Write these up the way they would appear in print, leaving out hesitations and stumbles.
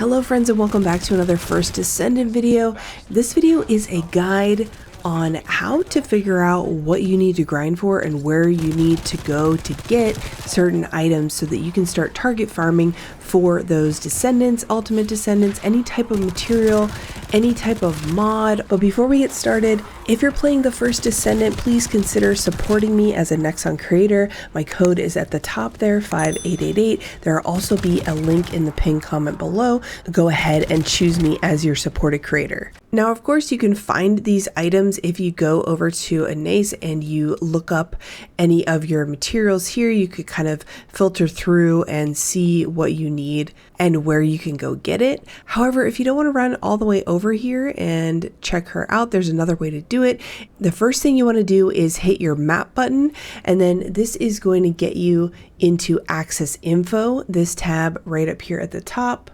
Hello friends and welcome back to another First Descendant video. This video is a guide on how to figure out what you need to grind for and where you need to go to get certain items so that you can start target farming for those descendants, ultimate descendants, any type of material, any type of mod. But before we get started, if you're playing the First Descendant, please consider supporting me as a Nexon creator. My code is at the top there, 5888. There will also be a link in the pinned comment below. Go ahead and choose me as your supported creator. Now, of course, you can find these items if you go over to Anase and you look up any of your materials here. You could kind of filter through and see what you need and where you can go get it. However, if you don't want to run all the way over here and check her out, there's another way to do it. The first thing you want to do is hit your map button, and then this is going to get you into Access Info, this tab right up here at the top.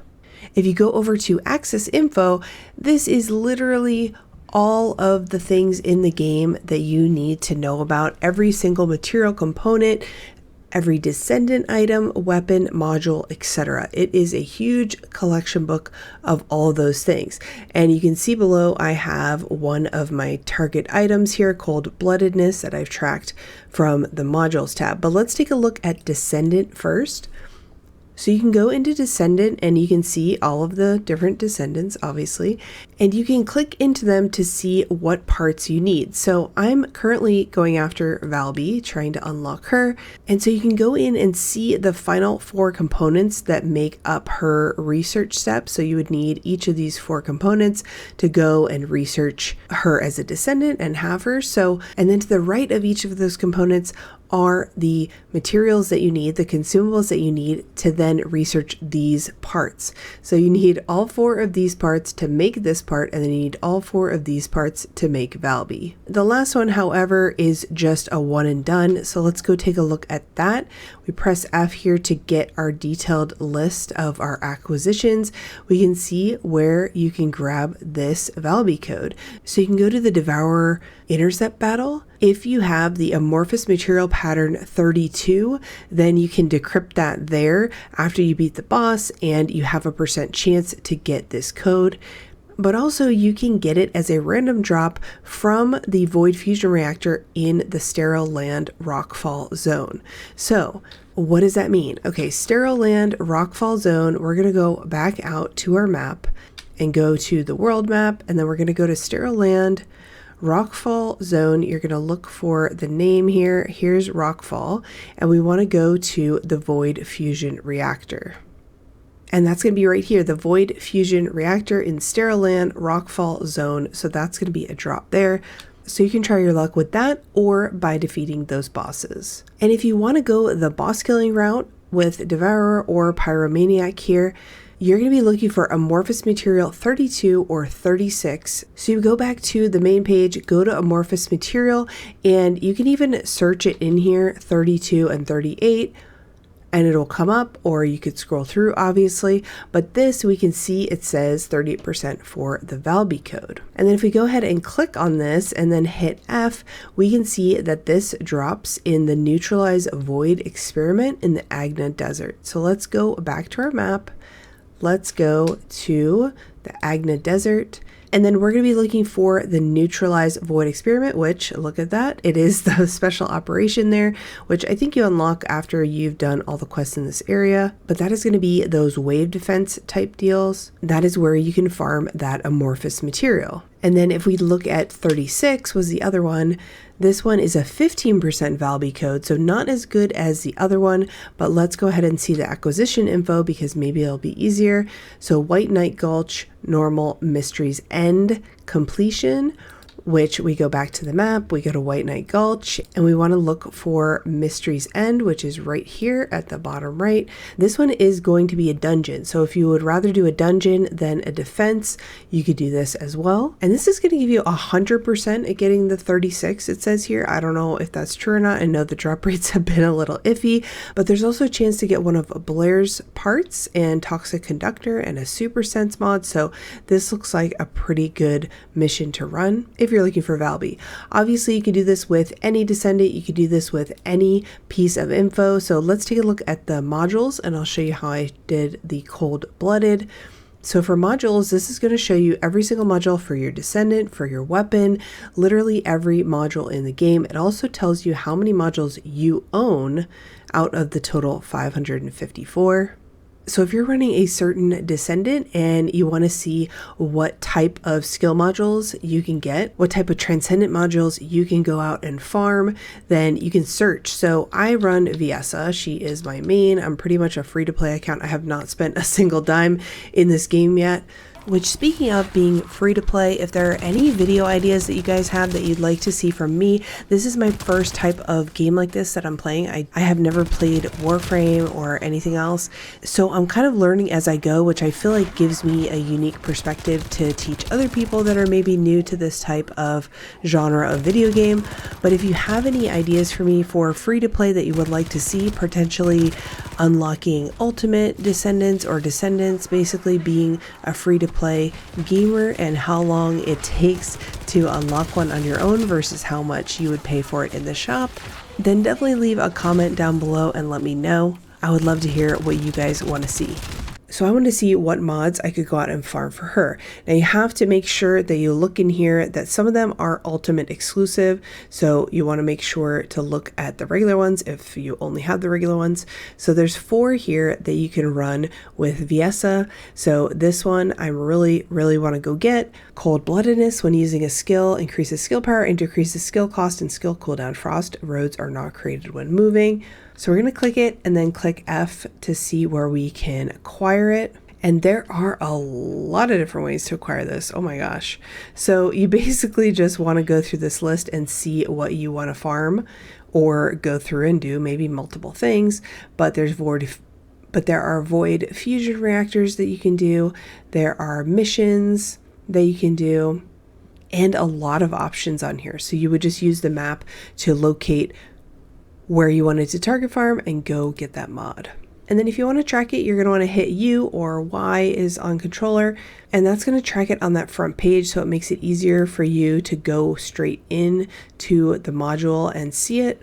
If you go over to Access Info, this is literally all of the things in the game that you need to know about every single material component, every descendant item, weapon, module, etc. It is a huge collection book of all of those things. And you can see below I have one of my target items here, cold-bloodedness, that I've tracked from the modules tab. But let's take a look at descendant first. So you can go into Descendant and you can see all of the different descendants, obviously, and you can click into them to see what parts you need. So I'm currently going after Valby, trying to unlock her. And so you can go in and see the final 4 components that make up her research step. So you would need each of these 4 components to go and research her as a descendant and have her. So, and then to the right of each of those components are the materials that you need, the consumables that you need to then research these parts. So you need all 4 of these parts to make this part, and then you need all 4 of these parts to make Valby. The last one, however, is just a one and done. So let's go take a look at that. We press F here to get our detailed list of our acquisitions. We can see where you can grab this Valby code. So you can go to the Devourer intercept battle. If you have the amorphous material pattern 32, then you can decrypt that there after you beat the boss, and you have a % chance to get this code. But also you can get it as a random drop from the Void Fusion Reactor in the Sterile Land Rockfall Zone. So what does that mean? Okay, Sterile Land Rockfall Zone, we're going to go back out to our map and go to the world map, and then we're going to go to Sterile Land Rockfall Zone. You're going to look for the name here. Here's Rockfall, and we want to go to the Void Fusion Reactor. And that's going to be right here, the Void Fusion Reactor in Sterile Land Rockfall Zone. So that's going to be a drop there. So you can try your luck with that or by defeating those bosses. And if you want to go the boss killing route with Devourer or Pyromaniac here, you're going to be looking for amorphous material 32 or 36. So you go back to the main page, go to amorphous material, and you can even search it in here, 32 and 38, and it'll come up, or you could scroll through, obviously. But this, we can see it says 38% for the Valby code. And then if we go ahead and click on this and then hit F, we can see that this drops in the Neutralize Void experiment in the Agna Desert. So let's go back to our map. Let's go to the Agna Desert, and then we're going to be looking for the Neutralize Void experiment, which, look at that, it is the special operation there, which I think you unlock after you've done all the quests in this area. But that is going to be those wave defense type deals. That is where you can farm that amorphous material. And then if we look at 36 was the other one, this one is a 15% Valby code, so not as good as the other one, but let's go ahead and see the acquisition info because maybe it'll be easier. So White Knight Gulch, normal, Mystery's End, completion, which we go back to the map, we go to White Knight Gulch, and we want to look for Mystery's End, which is right here at the bottom right. This one is going to be a dungeon, so if you would rather do a dungeon than a defense, you could do this as well. And this is going to give you 100% at getting the 36, it says here. I don't know if that's true or not. I know the drop rates have been a little iffy, but there's also a chance to get one of Blair's parts and Toxic Conductor and a Super Sense mod, so this looks like a pretty good mission to run if you're looking for Valby. Obviously, you can do this with any descendant. You could do this with any piece of info. So let's take a look at the modules, and I'll show you how I did the cold-blooded. So for modules, this is going to show you every single module for your descendant, for your weapon, literally every module in the game. It also tells you how many modules you own out of the total 554. So if you're running a certain descendant and you want to see what type of skill modules you can get, what type of transcendent modules you can go out and farm, then you can search. So I run Viessa. She is my main. I'm pretty much a free-to-play account. I have not spent a single dime in this game yet. Which, speaking of being free to play, if there are any video ideas that you guys have that you'd like to see from me, this is my first type of game like this that I'm playing. I have never played Warframe or anything else, so I'm kind of learning as I go, which I feel like gives me a unique perspective to teach other people that are maybe new to this type of genre of video game. But if you have any ideas for me for free to play that you would like to see, potentially unlocking ultimate descendants or descendants, basically being a free to play gamer, and how long it takes to unlock one on your own versus how much you would pay for it in the shop, then definitely leave a comment down below and let me know. I would love to hear what you guys want to see. So I want to see what mods I could go out and farm for her. Now you have to make sure that you look in here that some of them are ultimate exclusive. So you want to make sure to look at the regular ones if you only have the regular ones. So there's 4 here that you can run with Viessa. So this one I really want to go get. Cold-bloodedness when using a skill increases skill power and decreases skill cost and skill cooldown. Frost roads are not created when moving. So we're going to click it and then click F to see where we can acquire it. And there are a lot of different ways to acquire this. Oh my gosh. So you basically just want to go through this list and see what you want to farm, or go through and do maybe multiple things. But there are void fusion reactors that you can do. There are missions that you can do, and a lot of options on here. So you would just use the map to locate where you wanted to target farm and go get that mod. And then if you want to track it, you're going to want to hit U, or Y is on controller, and that's going to track it on that front page, so it makes it easier for you to go straight in to the module and see it.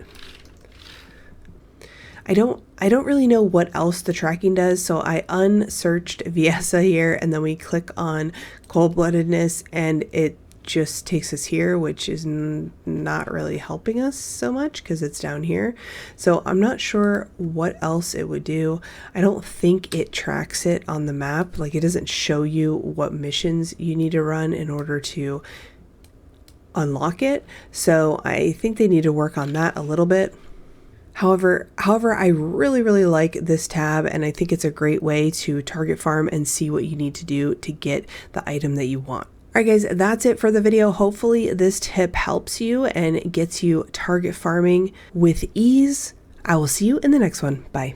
I don't really know what else the tracking does, so I unsearched Viessa here, and then we click on cold-bloodedness and it just takes us here, which is not really helping us so much because it's down here. So I'm not sure what else it would do. I don't think it tracks it on the map. Like, it doesn't show you what missions you need to run in order to unlock it. So I think they need to work on that a little bit. However, I really like this tab, and I think it's a great way to target farm and see what you need to do to get the item that you want. Alright guys, that's it for the video. Hopefully this tip helps you and gets you target farming with ease. I will see you in the next one. Bye.